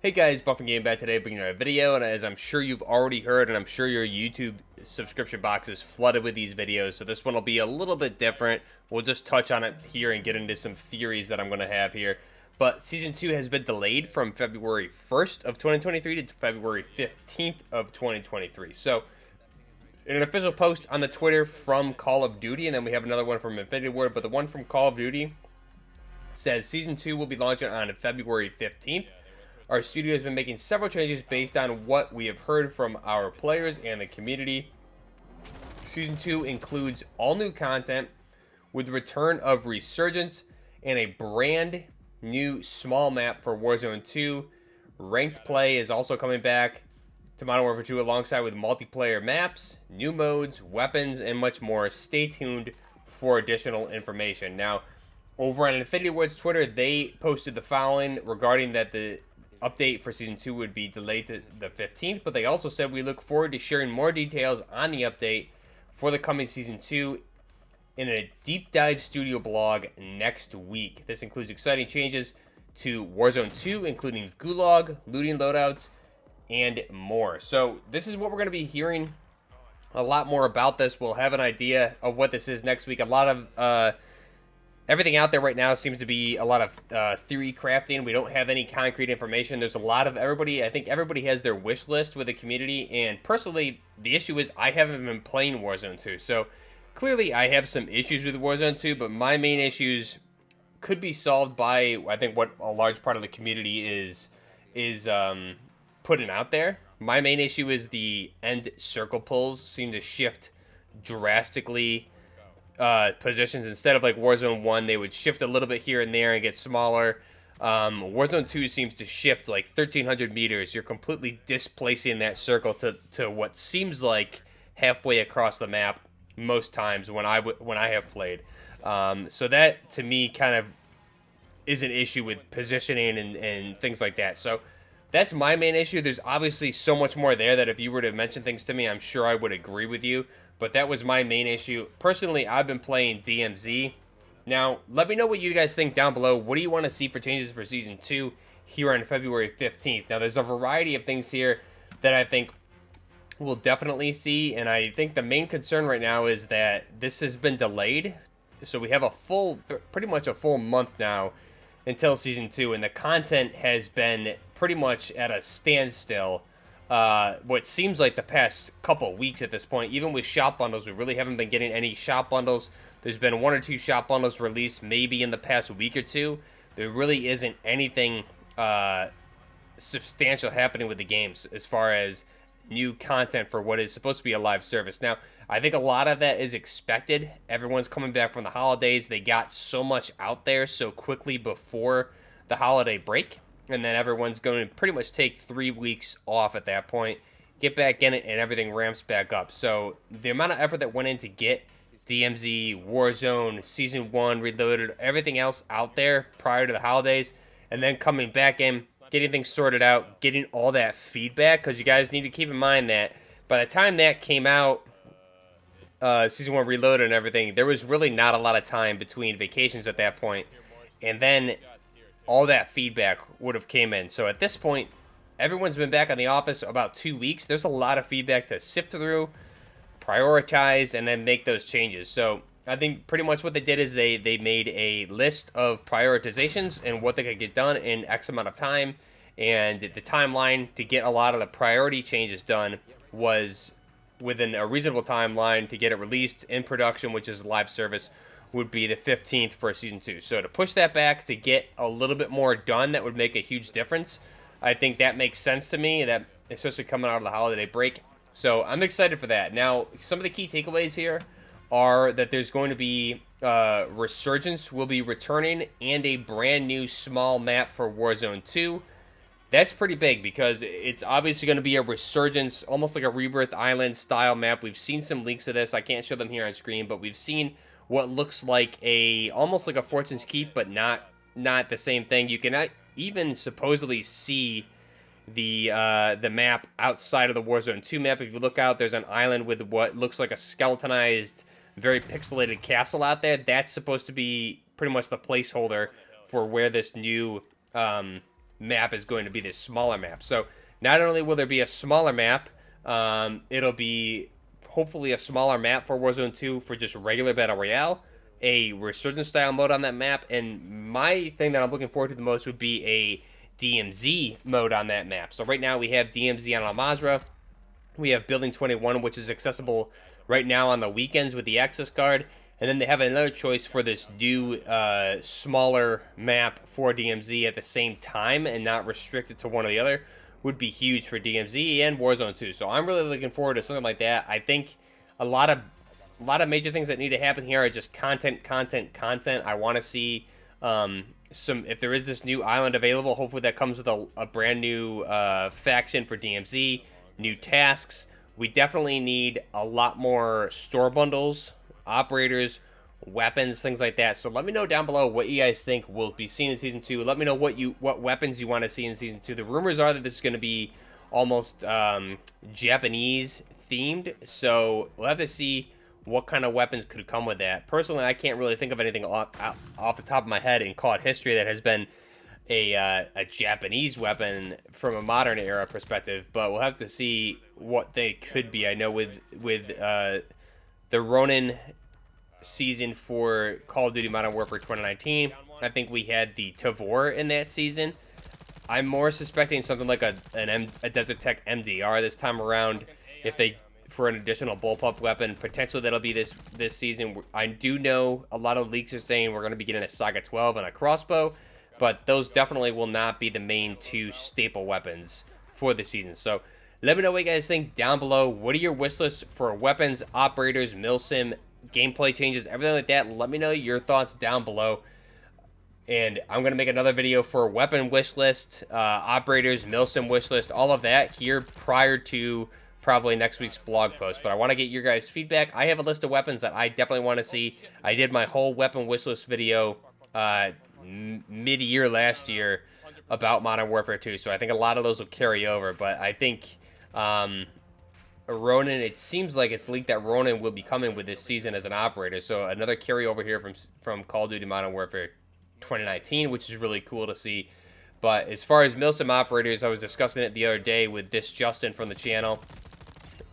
Hey guys, Buffing Game back today bringing you a video, and as I'm sure you've already heard, and I'm sure your YouTube subscription box is flooded with these videos, so this one will be a little bit different. We'll just touch on it here and get into some theories that I'm going to have here. But Season 2 has been delayed from February 1st of 2023 to February 15th of 2023. So, in an official post on the Twitter from Call of Duty, and then we have another one from Infinity Ward, but the one from Call of Duty says Season 2 will be launching on February 15th. Our studio has been making several changes based on what we have heard from our players and the community. Season 2 includes all new content with the return of Resurgence and a brand new small map for Warzone 2. Ranked play is also coming back to Modern Warfare 2 alongside with multiplayer maps, new modes, weapons, and much more. Stay tuned for additional information. Now, over on Infinity Ward's Twitter, they posted the following regarding that the update for Season 2 would be delayed to the 15th, but they also said we look forward to sharing more details on the update for the coming Season 2 in a deep dive studio blog next week. This includes exciting changes to Warzone 2, including gulag, looting loadouts, and more. So this is what we're going to be hearing a lot more about this. We'll have an idea of what this is next week. A lot of everything out there right now seems to be a lot of theory crafting. We don't have any concrete information. There's a lot of everybody. I think everybody has their wish list with the community. And personally, the issue is I haven't been playing Warzone 2. So clearly I have some issues with Warzone 2. But my main issues could be solved by, I think, what a large part of the community is putting out there. My main issue is the end circle pulls seem to shift drastically. Positions instead of like Warzone 1, they would shift a little bit here and there and get smaller. Warzone 2 seems to shift like 1,300 meters. You're completely displacing that circle to what seems like halfway across the map most times when I have played. So that to me kind of is an issue with positioning and things like that. So that's my main issue. There's obviously so much more there that if you were to mention things to me, I'm sure I would agree with you. But that was my main issue. Personally, I've been playing DMZ. Now, let me know what you guys think down below. What do you want to see for changes for Season 2 here on February 15th? Now, there's a variety of things here that I think we'll definitely see. And I think the main concern right now is that this has been delayed. So we have pretty much a full month now until Season 2. And the content has been pretty much at a standstill. What seems like the past couple weeks at this point. Even with shop bundles, we really haven't been getting any shop bundles. There's been 1 or 2 shop bundles released maybe in the past week or two. There really isn't anything substantial happening with the games as far as new content for what is supposed to be a live service. Now, I think a lot of that is expected. Everyone's coming back from the holidays. They got so much out there so quickly before the holiday break. And then everyone's going to pretty much take 3 weeks off at that point, get back in it, and everything ramps back up. So the amount of effort that went in to get DMZ, Warzone, Season 1, Reloaded, everything else out there prior to the holidays, and then coming back in, getting things sorted out, getting all that feedback, because you guys need to keep in mind that by the time that came out, Season 1 Reloaded and everything, there was really not a lot of time between vacations at that point. And then all that feedback would have came in. So at this point, everyone's been back on the office about 2 weeks. There's a lot of feedback to sift through, prioritize, and then make those changes. So I think pretty much what they did is they made a list of prioritizations and what they could get done in X amount of time. And the timeline to get a lot of the priority changes done was within a reasonable timeline to get it released in production, which is live service, would be the 15th for Season 2. So to push that back to get a little bit more done, that would make a huge difference. I think that makes sense to me, that especially coming out of the holiday break. So I'm excited for that. Now, some of the key takeaways here are that there's going to be Resurgence will be returning and a brand new small map for Warzone 2. That's pretty big because it's obviously going to be a Resurgence, almost like a Rebirth Island style map. We've seen some leaks of this. I can't show them here on screen, but we've seen what looks like almost like a Fortune's Keep, but not the same thing. You can even supposedly see the map outside of the Warzone 2 map. If you look out, there's an island with what looks like a skeletonized, very pixelated castle out there. That's supposed to be pretty much the placeholder for where this new map is going to be this smaller map. So not only will there be a smaller map, it'll be hopefully a smaller map for Warzone 2 for just regular Battle Royale, a resurgence style mode on that map, and my thing that I'm looking forward to the most would be a DMZ mode on that map. So right now we have DMZ on Al Mazrah. We have Building 21, which is accessible right now on the weekends with the access card. And then they have another choice for this new smaller map for DMZ at the same time and not restricted to one or the other. Would be huge for DMZ and Warzone 2. So I'm really looking forward to something like that. I think a lot of major things that need to happen here are just content. I want to see if there is this new island available, hopefully that comes with a brand new faction for DMZ, new tasks. We definitely need a lot more store bundles, operators, weapons, things like that. So let me know down below what you guys think we'll be seeing in Season 2. Let me know what weapons you want to see in Season 2. The rumors are that this is going to be almost Japanese themed, so we'll have to see what kind of weapons could come with that. Personally, I can't really think of anything off the top of my head in COD history that has been a Japanese weapon from a modern era perspective, but we'll have to see what they could be. I know with the Ronin season for Call of Duty Modern Warfare 2019, I think we had the Tavor in that season. I'm more suspecting something like a Desert Tech MDR this time around, if they for an additional bullpup weapon. Potentially that'll be this season. I do know a lot of leaks are saying we're going to be getting a Saga 12 and a crossbow, but those definitely will not be the main two staple weapons for the season. So let me know what you guys think down below. What are your wish lists for weapons, operators, milsim, gameplay changes, everything like that? Let me know your thoughts down below. And I'm going to make another video for weapon wish list, operators, milsim wish list, all of that here prior to probably next week's blog post. But I want to get your guys' feedback. I have a list of weapons that I definitely want to see. I did my whole weapon wish list video mid-year last year about Modern Warfare 2, so I think a lot of those will carry over. But I think Ronin, it seems like it's leaked that Ronin will be coming with this season as an operator, so another carryover here from Call of Duty Modern Warfare 2019, which is really cool to see. But as far as milsim operators, I was discussing it the other day with this Justin from the channel,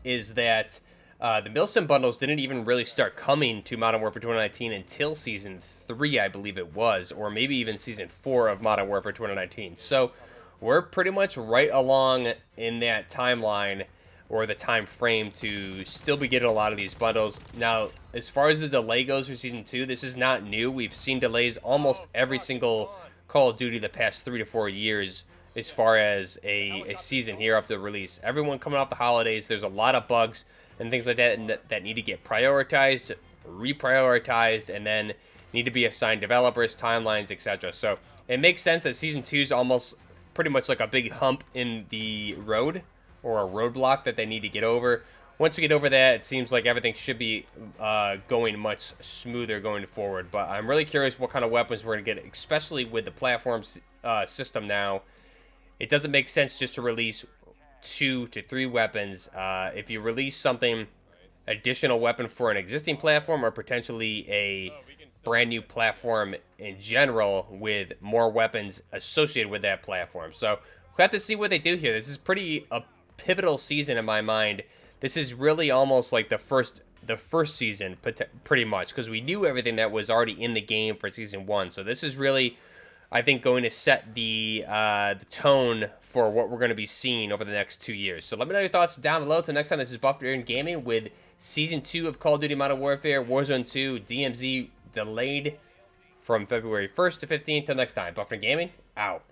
is that the milsim bundles didn't even really start coming to Modern Warfare 2019 until Season 3, I believe it was, or maybe even Season 4 of Modern Warfare 2019. So we're pretty much right along in that timeline, or the time frame, to still be getting a lot of these bundles. Now, as far as the delay goes for Season 2, this is not new. We've seen delays almost every single Call of Duty the past 3 to 4 years as far as a season here after release. Everyone coming off the holidays, there's a lot of bugs and things like that that need to get prioritized, reprioritized, and then need to be assigned developers, timelines, etc. So it makes sense that Season 2 is almost pretty much like a big hump in the road, or a roadblock that they need to get over. Once we get over that, it seems like everything should be going much smoother going forward. But I'm really curious what kind of weapons we're going to get, especially with the platform system now. It doesn't make sense just to release 2 to 3 weapons. If you release something, additional weapon for an existing platform, or potentially a brand new platform in general with more weapons associated with that platform. So we have to see what they do here. This is a pivotal season in my mind. This is really almost like the first season, pretty much, because we knew everything that was already in the game for Season 1. So this is really, I think, going to set the tone for what we're going to be seeing over the next 2 years. So let me know your thoughts down below. Till next time, this is Buffed Gaming with Season 2 of Call of Duty Modern Warfare, Warzone 2, DMZ delayed from February 1st to 15th. Till next time, Buffed Gaming, out.